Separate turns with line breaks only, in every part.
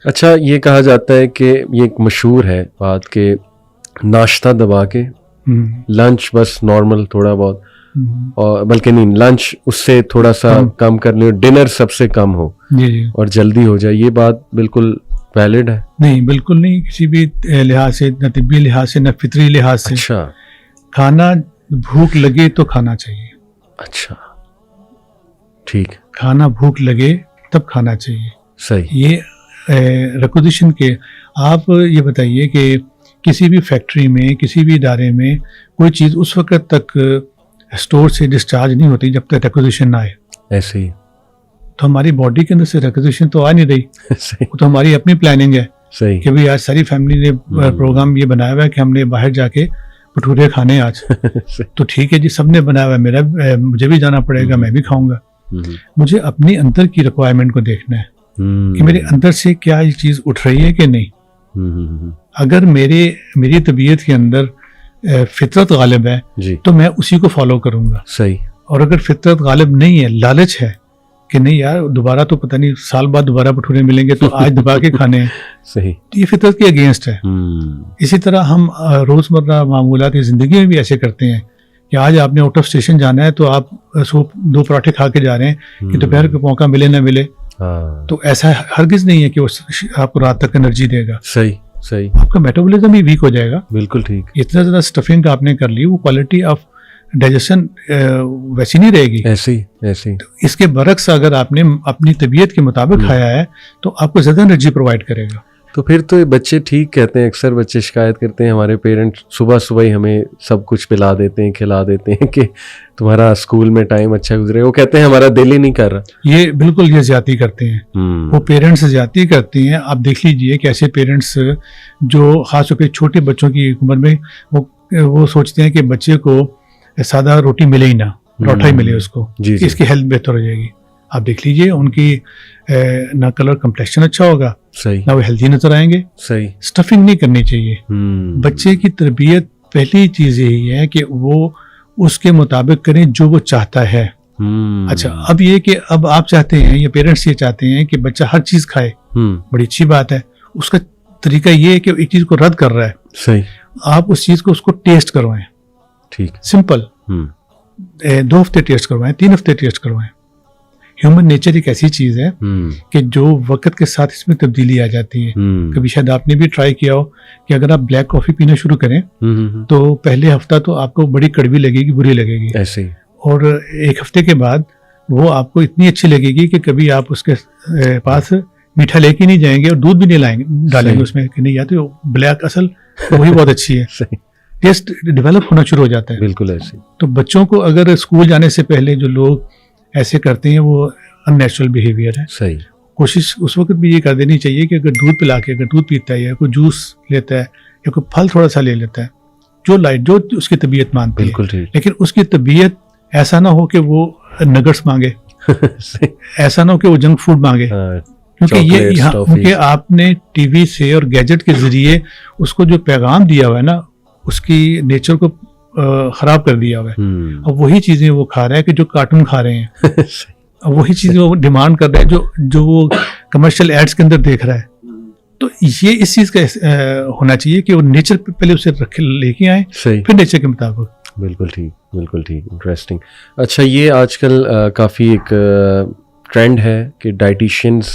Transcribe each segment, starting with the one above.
اچھا یہ کہا جاتا ہے کہ یہ ایک مشہور ہے بات کہ ناشتہ دبا کے لنچ بس نارمل تھوڑا بہت، اور بلکہ نہیں لنچ اس سے تھوڑا سا کم کر لیں، ڈنر سب سے کم ہو اور جلدی ہو جائے، یہ بات بالکل ویلڈ ہے؟
نہیں بالکل نہیں، کسی بھی لحاظ سے، نہ طبی لحاظ سے نہ فطری لحاظ سے.
اچھا
کھانا بھوک لگے تو کھانا چاہیے.
اچھا ٹھیک،
کھانا بھوک لگے تب کھانا چاہیے.
صحیح.
یہ ریکوزیشن کے آپ یہ بتائیے کہ کسی بھی فیکٹری میں کسی بھی ادارے میں کوئی چیز اس وقت تک اسٹور سے ڈسچارج نہیں ہوتی جب تک ریکوزیشن نہ آئے.
ایسے ہی
تو ہماری باڈی کے اندر سے ریکوزیشن تو آ نہیں رہی، وہ تو ہماری اپنی پلاننگ ہے.
صحیح
کہ بھئی آج ساری فیملی نے پروگرام یہ بنایا ہوا ہے کہ ہم نے باہر جا کے بھٹورے کھانے آج. تو ٹھیک ہے جی، سب نے بنایا ہوا ہے، مجھے بھی جانا پڑے گا، میں بھی کھاؤں گا. مجھے اپنی اندر کی ریکوائرمنٹ کو دیکھنا ہے کہ میرے اندر سے کیا یہ چیز اٹھ رہی ہے کہ نہیں. اگر میری طبیعت کے اندر فطرت غالب ہے تو میں اسی کو فالو کروں گا.
صحیح. اور
اگر فطرت غالب نہیں ہے، لالچ ہے کہ نہیں یار دوبارہ تو پتہ نہیں سال بعد دوبارہ بھٹورے ملیں گے تو آج دبا کے کھانے ہیں،
صحیح،
یہ فطرت کے اگینسٹ ہے. اسی طرح ہم روزمرہ معمولات کی زندگی میں بھی ایسے کرتے ہیں کہ آج آپ نے آؤٹ آف اسٹیشن جانا ہے تو آپ صبح 2 پراٹھے کھا کے جا رہے ہیں کہ دوپہر کا موقع ملے نہ ملے. تو ایسا ہرگز نہیں ہے کہ وہ آپ کو رات تک انرجی دے گا.
صحیح صحیح.
آپ کا میٹابولزم ہی ویک ہو جائے گا.
بالکل ٹھیک.
اتنا زیادہ اسٹفنگ آپ نے کر لی، وہ کوالٹی آف ڈائجیشن ویسی نہیں رہے گی.
ایسے ہی.
اس کے برعکس اگر آپ نے اپنی طبیعت کے مطابق کھایا ہے تو آپ کو زیادہ انرجی پرووائڈ کرے گا.
تو پھر تو بچے ٹھیک کہتے ہیں، اکثر بچے شکایت کرتے ہیں ہمارے پیرنٹ صبح ہی ہمیں سب کچھ پلا دیتے ہیں، کھلا دیتے ہیں کہ تمہارا اسکول میں ٹائم اچھا گزرے، وہ کہتے ہیں ہمارا دل ہی نہیں کر رہا.
یہ بالکل یہ زیادتی کرتے ہیں، وہ پیرنٹس زیادتی کرتے ہیں. آپ دیکھ لیجئے کہ ایسے پیرنٹس جو خاص طور پہ چھوٹے بچوں کی عمر میں وہ سوچتے ہیں کہ بچے کو سادہ روٹی ملے ہی نہ، پروٹھا ہی ملے اس کو، اس کی ہیلتھ بہتر ہو جائے گی. آپ دیکھ لیجئے ان کی نہ کلر کمپلیکشن اچھا ہوگا،
صحیح،
نہ وہ ہیلتھی نظر آئیں گے.
صحیح.
اسٹفنگ نہیں کرنی چاہیے. بچے کی تربیت پہلی چیز یہی ہے کہ وہ اس کے مطابق کریں جو وہ چاہتا ہے. اچھا اب یہ کہ اب آپ چاہتے ہیں یا پیرنٹس یہ چاہتے ہیں کہ بچہ ہر چیز کھائے، بڑی اچھی بات ہے. اس کا طریقہ یہ ہے کہ ایک چیز کو رد کر رہا ہے،
صحیح،
آپ اس چیز کو اس کو ٹیسٹ کروائیں.
ٹھیک،
سمپل. 2 ہفتے ٹیسٹ کروائیں، 3 ہفتے ٹیسٹ کروائیں. ہیومن نیچر ایک ایسی چیز ہے کہ جو وقت کے ساتھ اس میں تبدیلی آ جاتی ہے. کبھی شاید آپ نے بھی ٹرائی کیا ہو کہ اگر آپ بلیک کافی پینا شروع کریں تو پہلے ہفتہ تو آپ کو بڑی کڑوی لگے گی، بری لگے گی، ایسے، اور 1 ہفتے کے بعد وہ آپ کو اتنی اچھی لگے گی کہ کبھی آپ اس کے پاس میٹھا لے کے نہیں جائیں گے اور دودھ بھی نہیں ڈالیں گے اس میں کہ نہیں یا تو بلیک اصل وہی بہت اچھی ہے. ٹیسٹ ڈیولپ ہونا شروع ہو جاتا ہے.
بالکل ایسے.
تو بچوں کو اگر اسکول جانے سے پہلے جو لوگ ایسے کرتے ہیں وہ ان نیچرل بیہیویئر ہے.
صحیح.
کوشش اس وقت بھی یہ کر دینی چاہیے کہ اگر دودھ پلا کے، اگر دودھ پیتا ہے یا کوئی جوس لیتا ہے یا کوئی پھل تھوڑا سا لے لیتا ہے جو لائٹ جو اس کی طبیعت مانتی ہے،
بالکل ٹھیک،
لیکن اس کی طبیعت ایسا نہ ہو کہ وہ نگٹس مانگے، ایسا نہ ہو کہ وہ جنک فوڈ مانگے، کیونکہ آپ نے ٹی وی سے اور گیجٹ کے ذریعے اس کو جو پیغام دیا ہوا ہے نا، اس کی نیچر کو خراب کر دیا ہوا ہے. اور وہی چیزیں وہ کھا رہا ہے کہ جو کارٹون کھا رہے ہیں، وہی چیزیں وہ ڈیمانڈ کر رہا ہے جو وہ کمرشل ایڈز کے اندر دیکھ رہا ہے. تو یہ اس چیز کا ہونا چاہیے کہ وہ نیچر پہلے اسے لے کے آئیں، پھر نیچر کے مطابق.
بالکل ٹھیک، بالکل ٹھیک، انٹرسٹنگ. اچھا یہ آج کل کافی ایک ٹرینڈ ہے کہ ڈائٹیشینز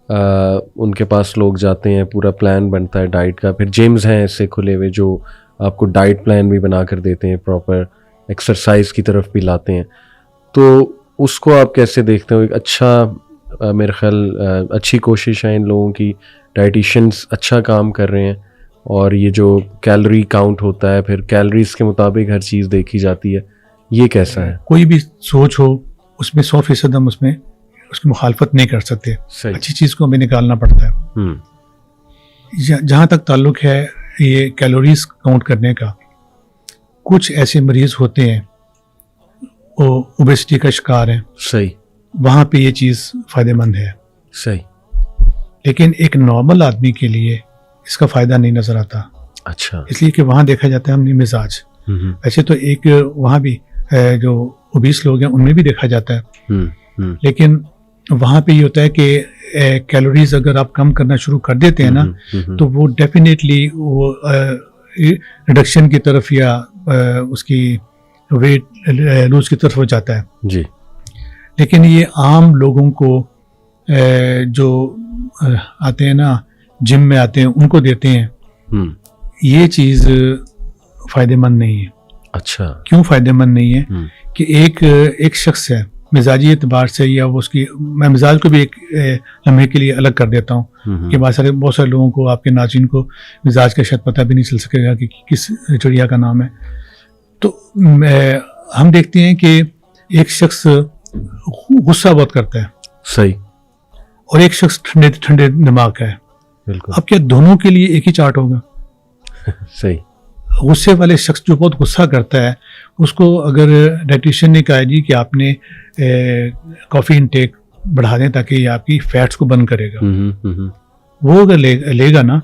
ان کے پاس لوگ جاتے ہیں، پورا پلان بنتا ہے ڈائٹ کا، پھر جمز ہیں ایسے کھلے ہوئے جو آپ کو ڈائٹ پلان بھی بنا کر دیتے ہیں، پراپر ایکسرسائز کی طرف بھی لاتے ہیں. تو اس کو آپ کیسے دیکھتے ہو؟ ایک اچھا میرے خیال اچھی کوشش ہے ان لوگوں کی، ڈائٹیشینز اچھا کام کر رہے ہیں، اور یہ جو کیلوری کاؤنٹ ہوتا ہے پھر کیلریز کے مطابق ہر چیز دیکھی جاتی ہے، یہ کیسا ہے؟
کوئی بھی سوچ ہو اس میں 100% ہم اس کی مخالفت نہیں کر سکتے. اچھی چیز کو ہمیں نکالنا پڑتا ہے. جہاں تک تعلق ہے یہ کیلوریز کاؤنٹ کرنے کا، کچھ ایسے مریض ہوتے ہیں وہ اوبیسٹی کا شکار ہیں،
صحیح،
وہاں پہ یہ چیز فائدہ مند ہے،
صحیح،
لیکن ایک نارمل آدمی کے لیے اس کا فائدہ نہیں نظر آتا.
اچھا، اس
لیے کہ وہاں دیکھا جاتا ہے اپنی مزاج. ویسے تو ایک وہاں بھی جو اوبیس لوگ ہیں ان میں بھی دیکھا جاتا ہے، لیکن وہاں پہ یہ ہوتا ہے کہ کیلوریز اگر آپ کم کرنا شروع کر دیتے ہیں نا تو وہ ڈیفینیٹلی وہ ریڈکشن کی طرف یا اس کی ویٹ لوز کی طرف ہو جاتا ہے
جی.
لیکن یہ عام لوگوں کو جو آتے ہیں نا جم میں آتے ہیں ان کو دیتے ہیں یہ چیز فائدہ مند نہیں ہے.
اچھا.
کیوں فائدہ مند نہیں ہے؟ کہ ایک شخص ہے مزاجی اعتبار سے یا وہ اس کی، میں مزاج کو بھی ایک لمحے کے لیے الگ کر دیتا ہوں کہ بہت سارے لوگوں کو، آپ کے ناظرین کو مزاج کا شاید پتہ بھی نہیں چل سکے گا کہ کس چڑیا کا نام ہے. تو ہم دیکھتے ہیں کہ ایک شخص غصہ بہت کرتا ہے
صحیح
اور ایک شخص ٹھنڈے دماغ کا ہے.
بالکل.
اب کیا دونوں کے لیے ایک ہی چارٹ ہوگا؟
صحیح.
غصے والے شخص جو بہت غصہ کرتا ہے اس کو اگر ڈائٹیشین نے کہا جی کہ آپ نے کافی انٹیک بڑھا دیں تاکہ یہ آپ کی فیٹس کو بند کرے گا، وہ اگر لے گا نا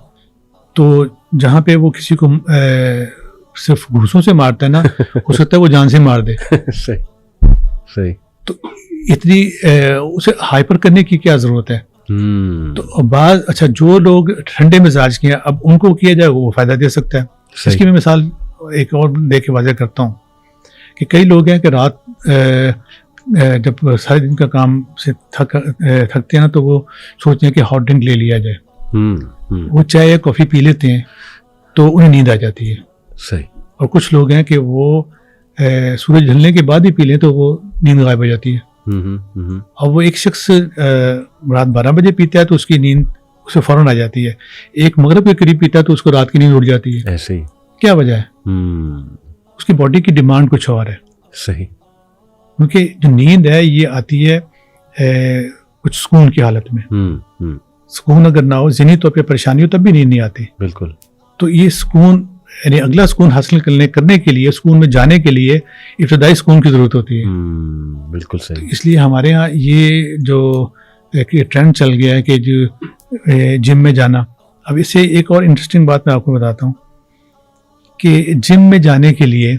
تو جہاں پہ وہ کسی کو صرف گھوسوں سے مارتا ہے نا ہو سکتا ہے وہ جان سے مار دے.
صحیح صحیح.
تو اتنی اسے ہائپر کرنے کی کیا ضرورت ہے؟ تو بعض اچھا جو لوگ ٹھنڈے مزاج کے ہیں اب ان کو کیا جائے وہ فائدہ دے سکتا ہے. اس کی میں مثال ایک اور دے کے واضح کرتا ہوں کہ کئی لوگ ہیں کہ رات جب سارے دن کا کام سے تھکتے ہیں نا تو وہ سوچتے ہیں کہ ہاٹ ڈرنک لے لیا جائے. وہ چائے یا کافی پی لیتے ہیں تو انہیں نیند آ جاتی ہے. صحیح. اور کچھ لوگ ہیں کہ وہ سورج ڈھلنے کے بعد ہی پی لیں تو وہ نیند غائب ہو جاتی ہے. اور وہ ایک شخص رات 12 بجے پیتا ہے تو اس کی نیند اسے فوراً آ جاتی ہے. ایک مغرب کے قریب پیتا ہے تو اس کو رات کی نیند اڑ جاتی ہے.
ایسے ہی.
کیا وجہ ہے؟ اس کی باڈی کی ڈیمانڈ کچھ اور ہے.
صحیح.
کیونکہ جو نیند ہے یہ آتی ہے کچھ سکون کی حالت میں. سکون اگر نہ ہو، ذہنی طور پہ پریشانی ہو تب بھی نیند نہیں آتی. بالکل. تو یہ سکون یعنی اگلا سکون حاصل کرنے کے لیے، سکون میں جانے کے لیے ابتدائی سکون کی ضرورت ہوتی ہے. بالکل صحیح. اس لیے ہمارے ہاں یہ جو ٹرینڈ چل گیا ہے کہ جو جم میں جانا. اب اس سے ایک اور انٹرسٹنگ بات میں آپ کو بتاتا ہوں کہ جم میں جانے کے لیے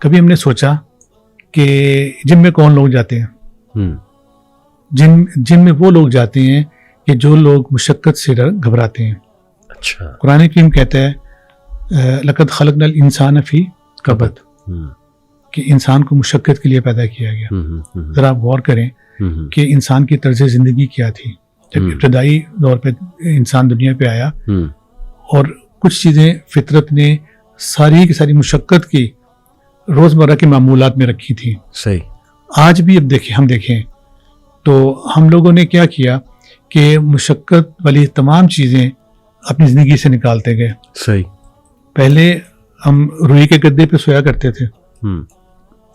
کبھی ہم نے سوچا کہ جم میں کون لوگ جاتے ہیں؟ جم میں وہ لوگ جاتے ہیں کہ جو لوگ مشقت سے گھبراتے ہیں. اچھا. قرآن کریم کہتا ہے لقد خلقنا الانسان فی کبد، کہ انسان کو مشقت کے لیے پیدا کیا گیا. ذرا آپ غور کریں کہ انسان کی طرز زندگی کیا تھی جب ابتدائی دور پہ انسان دنیا پہ آیا، اور کچھ چیزیں فطرت نے ساری کی ساری مشقت کی روزمرہ کے معمولات میں رکھی تھیں. صحیح. آج بھی اب ہم دیکھیں تو ہم لوگوں نے کیا کیا کہ مشقت والی تمام چیزیں اپنی زندگی سے نکالتے گئے. صحیح. پہلے ہم روئی کے گدے پہ سویا کرتے تھے.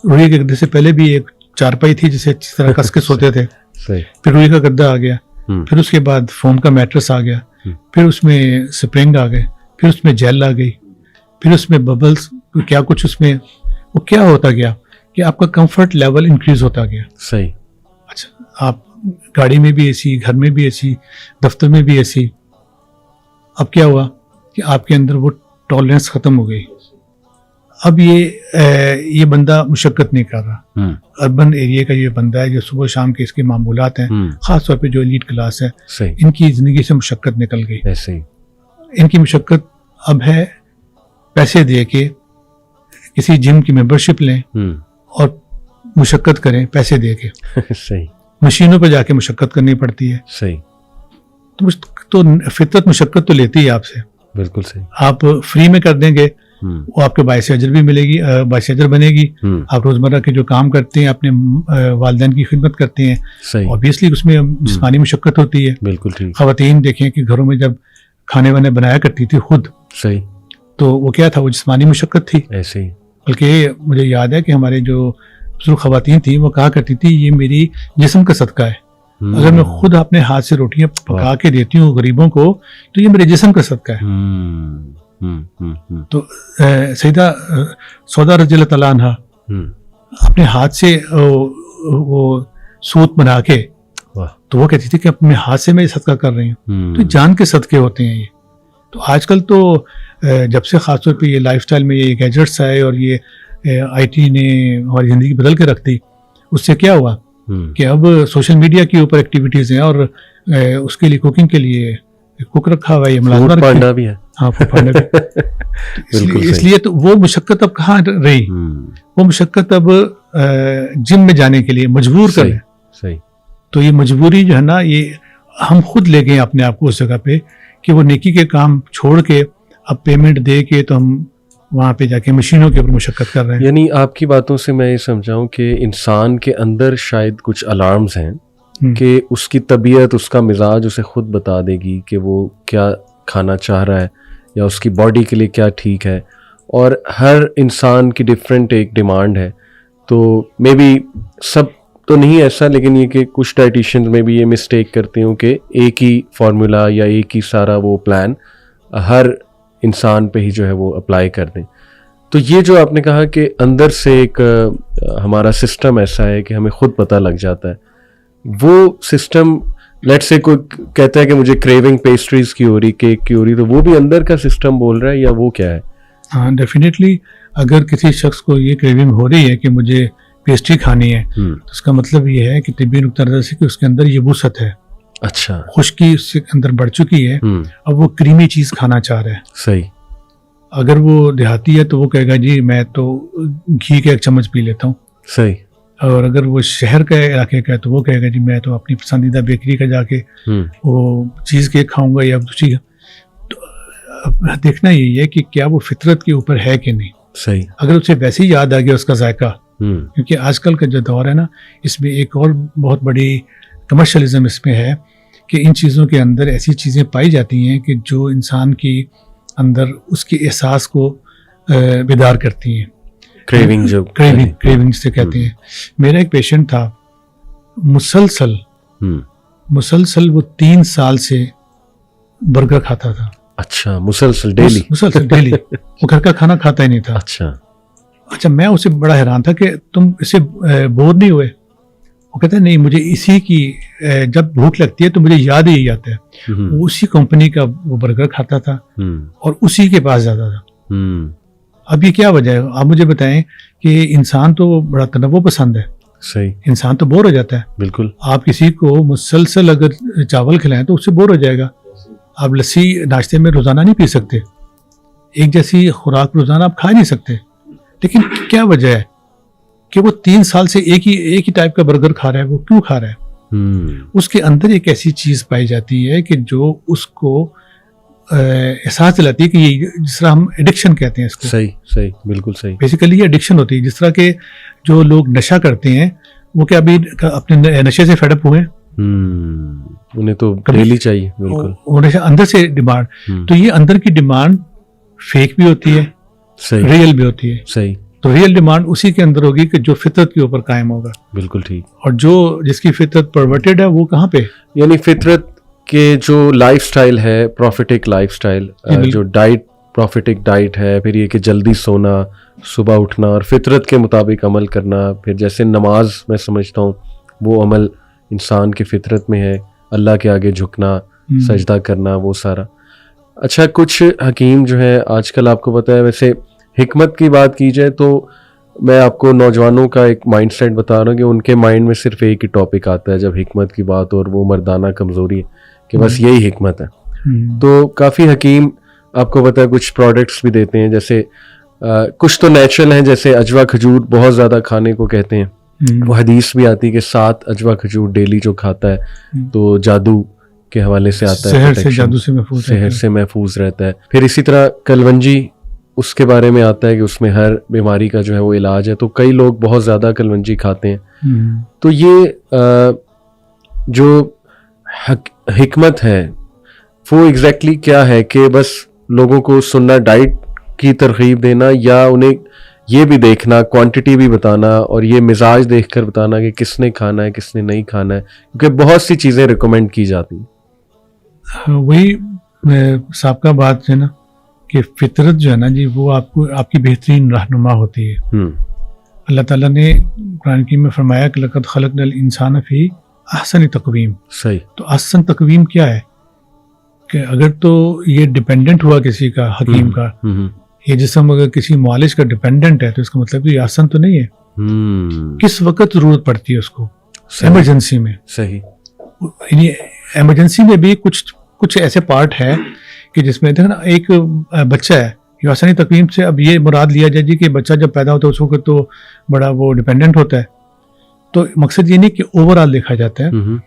روئی کے گدے سے پہلے بھی ایک چارپائی تھی جسے اچھی طرح کس کے سوتے تھے. پھر روئی کا گدا آ گیا، پھر اس کے بعد فوم کا میٹرس آ گیا، پھر اس میں سپرنگ آ گئے، پھر اس میں جیل آ گئی، پھر اس میں ببلز، کیا کچھ اس میں وہ کیا ہوتا گیا کہ آپ کا کمفرٹ لیول انکریز ہوتا گیا. صحیح. اچھا، آپ گاڑی میں بھی اے سی، گھر میں بھی اے سی، دفتر میں بھی اے سی. اب کیا ہوا کہ آپ کے اندر وہ ٹالرنس ختم ہو گئی. اب یہ بندہ مشقت نہیں کر رہا. اربن ایریا کا یہ بندہ ہے جو صبح شام کے اس کے معمولات ہیں، خاص طور پہ جو ایلیٹ کلاس ہے، ان کی زندگی سے مشقت نکل گئی. ان کی مشقت اب ہے پیسے دے کے کسی جم کی ممبرشپ لیں اور مشقت کریں پیسے دے کے. صحیح. مشینوں پہ جا کے مشقت کرنی پڑتی ہے. صحیح. تو فطرت مشقت تو لیتی ہے آپ سے. بالکل صحیح. آپ فری میں کر دیں گے وہ آپ کے باعث اجر بھی ملے گی، باعث اجر بنے گی. آپ روزمرہ کے جو کام کرتے ہیں، اپنے والدین کی خدمت کرتے ہیں، اوبیسلی اس میں جسمانی مشقت ہوتی ہے. بالکل ٹھیک. خواتین دیکھیں کہ گھروں میں جب کھانے وانے بنایا کرتی تھی خود، صحیح، تو وہ کیا تھا؟ وہ جسمانی مشقت تھی. ایسے ہی. بلکہ مجھے یاد ہے کہ ہمارے جو بزرگ خواتین تھیں وہ کہا کرتی تھی یہ میری جسم کا صدقہ ہے. اگر میں خود اپنے ہاتھ سے روٹیاں پکا کے دیتی ہوں غریبوں کو تو یہ میرے جسم کا صدقہ ہے. تو سیدہ سودا رضی اللہ تعالیٰ عنہ اپنے ہاتھ سے وہ سوت بنا کے تو وہ کہتی تھی کہ اپنے ہاتھ سے میں صدقہ کر رہی ہوں. تو جان کے صدقے ہوتے ہیں یہ. تو آج کل تو جب سے خاص طور پہ یہ لائف سٹائل میں یہ گیجٹس آئے اور یہ آئی ٹی نے ہماری زندگی بدل کے رکھ دی، اس سے کیا ہوا کہ اب سوشل میڈیا کے اوپر ایکٹیویٹیز ہیں اور اس کے لیے کوکنگ کے لیے کوک رکھا ہوا ہے,
فوڈ پانڈا بھی ہے.
ہاں فوڈ پانڈا بھی. اس لیے تو وہ مشقت اب کہاں رہی, وہ مشقت اب جم میں جانے کے لیے مجبور کر رہے ہیں.
صحیح.
تو یہ مجبوری جو ہے نا, یہ ہم خود لے گئے اپنے آپ کو اس جگہ پہ کہ وہ نیکی کے کام چھوڑ کے اب پیمنٹ دے کے تو ہم وہاں پہ جا کے مشینوں کے اوپر مشقت کر رہے ہیں.
یعنی آپ کی باتوں سے میں یہ سمجھاؤں کہ انسان کے اندر شاید کچھ الارمز ہیں کہ اس کی طبیعت, اس کا مزاج اسے خود بتا دے گی کہ وہ کیا کھانا چاہ رہا ہے یا اس کی باڈی کے لیے کیا ٹھیک ہے, اور ہر انسان کی ڈفرینٹ ایک ڈیمانڈ ہے. تو مے بی سب تو نہیں ایسا, لیکن یہ کہ کچھ ڈائٹیشینز میں بھی یہ مسٹیک کرتے ہوں کہ ایک ہی فارمولا یا ایک ہی سارا وہ پلان ہر انسان پہ ہی جو ہے وہ اپلائی کر دیں. تو یہ جو آپ نے کہا کہ اندر سے ایک ہمارا سسٹم ایسا ہے کہ ہمیں خود پتہ لگ جاتا ہے, وہ سسٹم لیٹ سے کوئی کہتا ہے کہ مجھے کریونگ پیسٹریز کی ہو رہی, کیک کی ہو رہی, تو وہ بھی اندر کا سسٹم بول رہا ہے یا وہ کیا ہے؟
ہاں ڈیفینیٹلی, اگر کسی شخص کو یہ کریونگ ہو رہی ہے کہ مجھے پیسٹری کھانی ہے تو اس کا مطلب یہ ہے کہ طبی نقطہ نظر سے کہ اس کے اندر یہ وسعت ہے.
اچھا,
خشکی اس کے اندر بڑھ چکی ہے, اب وہ کریمی چیز کھانا چاہ رہا ہے.
صحیح.
اگر وہ دیہاتی ہے تو وہ کہے گا جی میں تو گھی کا ایک چمچ پی لیتا ہوں.
صحیح. اور
اگر وہ شہر کا علاقے کا ہے تو وہ کہے گا جی میں تو اپنی پسندیدہ بیکری کا جا کے وہ چیز کیک کھاؤں گا یا دوسری. تو دیکھنا یہی ہے کہ کیا وہ فطرت کے اوپر ہے کہ نہیں.
صحیح.
اگر اسے ویسے ہی یاد آ گیا اس کا ذائقہ, کیونکہ آج کل کا جو دور ہے نا, اس میں ایک اور بہت بڑی کمرشلزم اس میں ہے کہ ان چیزوں کے اندر ایسی چیزیں پائی جاتی ہیں کہ جو انسان کی اندر اس کے احساس کو بیدار کرتی ہیں. کریونگ سے کہتے ہیں. میرا ایک پیشنٹ تھا, مسلسل وہ 3 سال سے برگر کھاتا تھا.
اچھا, مسلسل ڈیلی
وہ گھر کا کھانا کھاتا ہی نہیں تھا. اچھا میں اسے بڑا حیران تھا کہ تم اسے بور نہیں ہوئے؟ وہ کہتا ہے نہیں, مجھے اسی کی جب بھوک لگتی ہے تو مجھے یاد ہی آتا ہے. وہ اسی کمپنی کا وہ برگر کھاتا تھا اور اسی کے پاس جاتا تھا. اب یہ کیا وجہ ہے؟ آپ مجھے بتائیں کہ انسان تو بڑا تنوع پسند ہے.
صحیح.
انسان تو بور ہو جاتا ہے.
بالکل.
آپ کسی کو مسلسل اگر چاول کھلائیں تو اس سے بور ہو جائے گا. آپ لسی ناشتے میں روزانہ نہیں پی سکتے, ایک جیسی خوراک روزانہ آپ کھا نہیں سکتے. لیکن کیا وجہ ہے کہ وہ 3 سال سے ایک ہی ٹائپ کا برگر کھا رہا ہے؟ وہ کیوں کھا رہا ہے؟ اس کے اندر ایک ایسی چیز پائی جاتی ہے کہ جو اس کو احساس دلاتی ہے کہ یہ جس طرح ہم ایڈکشن کہتے ہیں اس کو.
صحیح. بالکل صحیح.
بیسیکلی یہ ایڈکشن ہوتی ہے. جس طرح کہ جو لوگ نشہ کرتے ہیں وہ کیا ابھی اپنے نشے سے فیڈ اپ ہوئے ہیں,
انہیں تو ڈیلی چاہیے. بالکل.
وہ نشہ اندر سے ڈیمانڈ, تو یہ اندر کی ڈیمانڈ فیک بھی ہوتی ہے, ریئل بھی ہوتی ہے.
صحیح.
تو ریئل ڈیمانڈ اسی کے اندر ہوگی کہ جو فطرت کے اوپر قائم ہوگا.
بالکل ٹھیک.
اور جس کی فطرت پرورٹڈ ہے وہ کہاں پہ,
یعنی فطرت کے جو لائف سٹائل ہے, پروفیٹک لائف سٹائل, جو ڈائٹ پروفیٹک ڈائٹ ہے, پھر یہ کہ جلدی سونا, صبح اٹھنا اور فطرت کے مطابق عمل کرنا, پھر جیسے نماز میں سمجھتا ہوں وہ عمل انسان کی فطرت میں ہے, اللہ کے آگے جھکنا, سجدہ کرنا, وہ سارا. اچھا, کچھ حکیم جو ہیں آج کل آپ کو پتہ ہے, ویسے حکمت کی بات کی جائے تو میں آپ کو نوجوانوں کا ایک مائنڈ سیٹ بتا رہا ہوں کہ ان کے مائنڈ میں صرف ایک ہی ٹاپک آتا ہے جب حکمت کی بات, اور وہ مردانہ کمزوری ہے کہ بس یہی حکمت ہے. تو کافی حکیم آپ کو پتہ ہے کچھ پروڈکٹس بھی دیتے ہیں, جیسے کچھ تو نیچرل ہیں, جیسے اجوا کھجور بہت زیادہ کھانے کو کہتے ہیں. وہ حدیث بھی آتی ہے کہ 7 اجوا کھجور ڈیلی جو کھاتا ہے تو جادو کے حوالے سے آتا ہے, سحر سے محفوظ رہتا ہے. پھر اسی طرح کلونجی, اس کے بارے میں آتا ہے کہ اس میں ہر بیماری کا جو ہے وہ علاج ہے. تو کئی لوگ بہت زیادہ کلونجی کھاتے ہیں. تو یہ جو حکمت ہے وہ ایگزیکٹلی کیا ہے کہ بس لوگوں کو سننا, ڈائٹ کی ترغیب دینا, یا انہیں یہ بھی دیکھنا, کوانٹٹی بھی بتانا, اور یہ مزاج دیکھ کر بتانا کہ کس نے کھانا ہے کس نے نہیں کھانا ہے, کیونکہ بہت سی چیزیں ریکمینڈ کی جاتی ہیں.
وہی سابقہ بات ہے نا کہ فطرت جو ہے نا جی, وہ آپ کی بہترین رہنما ہوتی ہے. اللہ تعالیٰ نے قرآن کریم میں فرمایا کہ لقد خلقنا الانسان فی احسن تقویم.
صحیح.
تو احسن تقویم کیا ہے کہ اگر تو یہ ڈیپینڈنٹ ہوا کسی کا, حکیم کا, یہ جسم اگر کسی معالج کا ڈیپینڈنٹ ہے تو اس کا مطلب یہ احسن تو نہیں ہے. کس وقت ضرورت پڑتی ہے اس کو, ایمرجنسی میں.
صحیح.
یعنی ایمرجنسی میں بھی کچھ ایسے پارٹ ہے کہ جس میں دیکھنا ایک بچہ ہے یاسانی تقویم سے، اب یہ مراد لیا جائے جی کہ بچہ جب پیدا ہوتا ہے اس وقت تو بڑا وہ ڈیپینڈنٹ ہوتا ہے، تو مقصد یہ نہیں کہ اوور آل دیکھا جاتا ہے.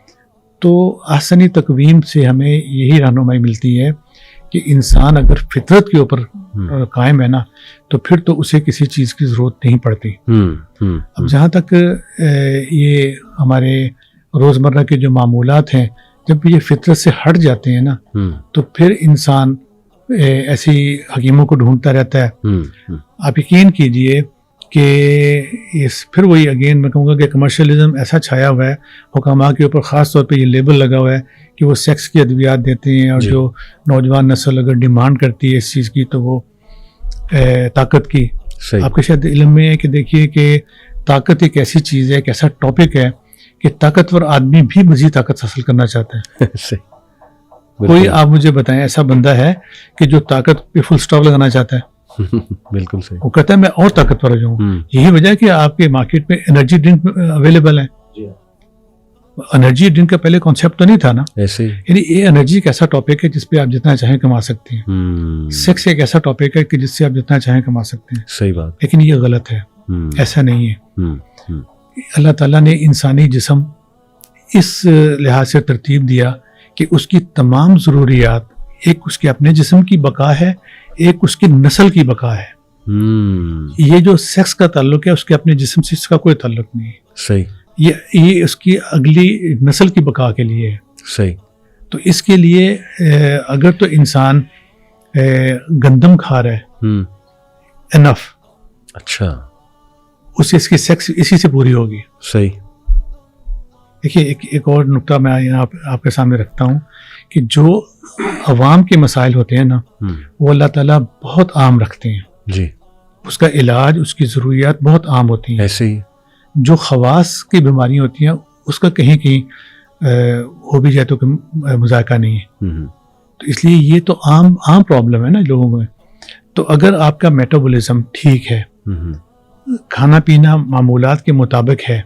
تو آسانی تقویم سے ہمیں یہی رہنمائی ملتی ہے کہ انسان اگر فطرت کے اوپر قائم ہے نا تو پھر تو اسے کسی چیز کی ضرورت نہیں پڑتی. اب جہاں تک یہ ہمارے روزمرہ کے جو معمولات ہیں، جب یہ فطرت سے ہٹ جاتے ہیں نا تو پھر انسان ایسی حکیموں کو ڈھونڈتا رہتا ہے. آپ یقین کیجئے کہ پھر وہی اگین میں کہوں گا کہ کمرشلزم ایسا چھایا ہوا ہے حکاماں کے اوپر، خاص طور پہ یہ لیبل لگا ہوا ہے کہ وہ سیکس کی ادویات دیتے ہیں، اور جو نوجوان نسل اگر ڈیمانڈ کرتی ہے اس چیز کی تو وہ طاقت کی. آپ کے شاید علم میں ہے کہ دیکھیے کہ طاقت ایک ایسی چیز ہے، ایک ایسا ٹاپک ہے کہ طاقتور آدمی بھی مزید طاقت حاصل کرنا چاہتا ہے. کوئی آپ مجھے بتائیں ایسا بندہ ہے کہ جو طاقت پہ فل سٹاپ لگانا چاہتا ہے؟
بالکل صحیح. وہ
کہتا ہے میں اور طاقتور ہو جاؤں. یہی وجہ ہے کہ آپ کے مارکیٹ میں انرجی ڈرنک اویلیبل ہیں. انرجی ڈرنک کا پہلے کانسیپٹ تو نہیں تھا نا. یعنی یہ انرجی ایک ایسا ٹاپک ہے جس پہ آپ جتنا چاہیں کما سکتے ہیں. سیکس ایک ایسا ٹاپک ہے کہ جس سے آپ جتنا چاہیں کما سکتے ہیں.
صحیح بات.
لیکن یہ غلط ہے، ایسا نہیں ہے. اللہ تعالیٰ نے انسانی جسم اس لحاظ سے ترتیب دیا کہ اس کی تمام ضروریات، ایک اس کے اپنے جسم کی بقا ہے، ایک اس کی نسل کی بقا ہے. یہ جو سیکس کا تعلق ہے اس کے اپنے جسم سے اس کا کوئی تعلق نہیں ہے.
صحیح.
یہ اس کی اگلی نسل کی بقا کے لیے ہے.
صحیح.
تو اس کے لیے اگر تو انسان گندم کھا رہا ہے انف،
اچھا،
اسے اس کی سیکس اسی سے پوری ہوگی.
صحیح.
دیکھیے ایک اور نقطہ میں آپ کے سامنے رکھتا ہوں کہ جو عوام کے مسائل ہوتے ہیں نا وہ اللہ تعالیٰ بہت عام رکھتے ہیں.
جی.
اس کا علاج، اس کی ضروریات بہت عام ہوتی ہیں.
ایسے ہی
جو خواص کی بیماریاں ہوتی ہیں اس کا کہیں ہو بھی جائے تو مذائقہ نہیں ہے. تو اس لیے یہ تو عام پرابلم ہے نا لوگوں میں. تو اگر آپ کا میٹابولزم ٹھیک ہے، کھانا پینا معمولات کے مطابق ہے،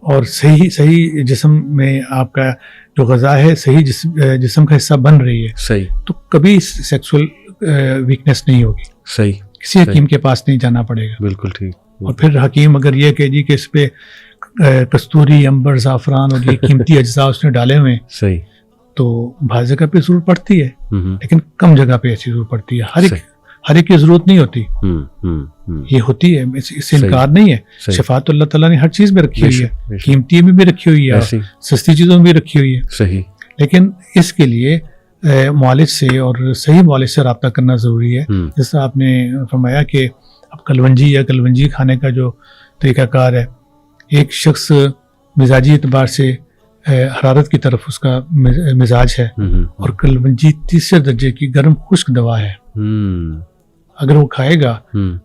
اور صحیح جسم میں آپ کا جو غذا ہے صحیح جسم کا حصہ بن رہی ہے، صحیح، تو کبھی سیکسول ویکنس نہیں ہوگی. صحیح. کسی حکیم کے پاس نہیں جانا پڑے گا.
بالکل ٹھیک.
اور پھر حکیم اگر یہ کہ جی کہ اس پہ کستوری، امبر، زعفران اور یہ قیمتی اجزاء اس نے ڈالے ہوئے ہیں، صحیح، تو بعض جگہ پہ ضرورت پڑتی ہے لیکن کم جگہ پہ ایسی ضرورت پڑتی ہے. ہر ایک کی ضرورت نہیں ہوتی. یہ ہوتی ہے، اس سے انکار نہیں ہے. شفاعت تو اللہ تعالیٰ نے ہر چیز میں رکھی ہوئی ہے، قیمتی میں بھی رکھی ہوئی ہے، سستی چیزوں میں بھی رکھی ہوئی ہے. صحیح. لیکن اس کے لیے معالج سے اور صحیح معالج سے رابطہ کرنا ضروری ہے. جس طرح آپ نے فرمایا کہ اب کلونجی کھانے کا جو طریقہ کار ہے، ایک شخص مزاجی اعتبار سے حرارت کی طرف اس کا مزاج ہے، اور کلونجی تیسرے درجے کی گرم خشک دوا ہے. اگر وہ کھائے گا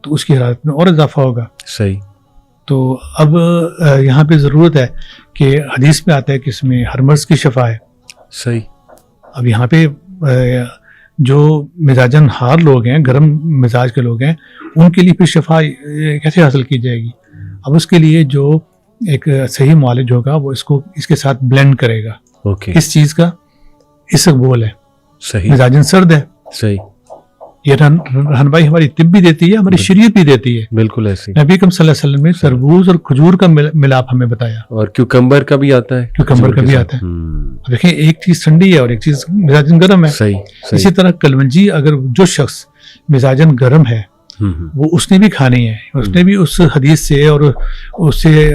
تو اس کی حرارت میں اور اضافہ ہوگا. صحیح. تو اب یہاں پہ ضرورت ہے کہ حدیث میں آتا ہے کہ اس میں ہر مرض کی شفا ہے. صحیح. اب یہاں پہ جو مزاجن ہار لوگ ہیں، گرم مزاج کے لوگ ہیں، ان کے لیے پھر شفا کیسے حاصل کی جائے گی؟ اب اس کے لیے جو ایک صحیح معالج ہوگا وہ اس کے ساتھ بلینڈ کرے گا. کس چیز کا؟ اسقبول ہے. صحیح. مزاجن سرد ہے. صحیح. یہ رہنمائی ہماری طب بھی دیتی ہے، ہماری شریعت بھی دیتی ہے. بالکل ایسے. نبی اکرم صلی اللہ علیہ وسلم نے تربوز اور کھجور کا ملاپ ہمیں بتایا، اور کیوکمبر کا بھی آتا ہے. کیوکمبر کا بھی آتا ہے. دیکھیں ایک چیز ٹھنڈی ہے اور ایک چیز مزاجن گرم ہے. صحیح. اسی طرح کلونجی اگر جو شخص مزاجن گرم ہے وہ اس نے بھی کھانی ہے، اس نے بھی اس حدیث سے اور اس سے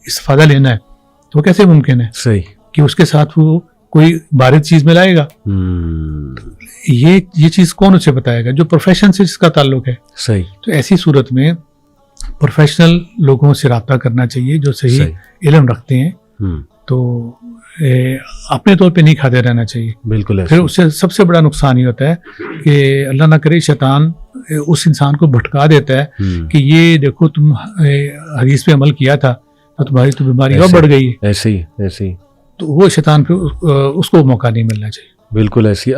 استفادہ لینا ہے. تو وہ کیسے ممکن ہے؟ صحیح. کہ اس کے ساتھ وہ کوئی بارد چیز ملائے گا؟ یہ چیز کون اسے بتائے گا؟ جو پروفیشن سے جس کا تعلق ہے. صحیح. تو ایسی صورت میں پروفیشنل لوگوں سے رابطہ کرنا چاہیے جو صحیح علم رکھتے ہیں. تو اپنے طور پہ نہیں کھاتے رہنا چاہیے. بالکل. پھر اس سے سب سے بڑا نقصان یہ ہوتا ہے کہ اللہ نہ کرے شیطان اس انسان کو بھٹکا دیتا ہے کہ یہ دیکھو تم حدیث پہ عمل کیا تھا تو تمہاری تو بیماری اور بڑھ گئی ہے. ایسے ہی. تو وہ شیطان پہ اس کو موقع نہیں ملنا چاہیے. بالکل ایسی.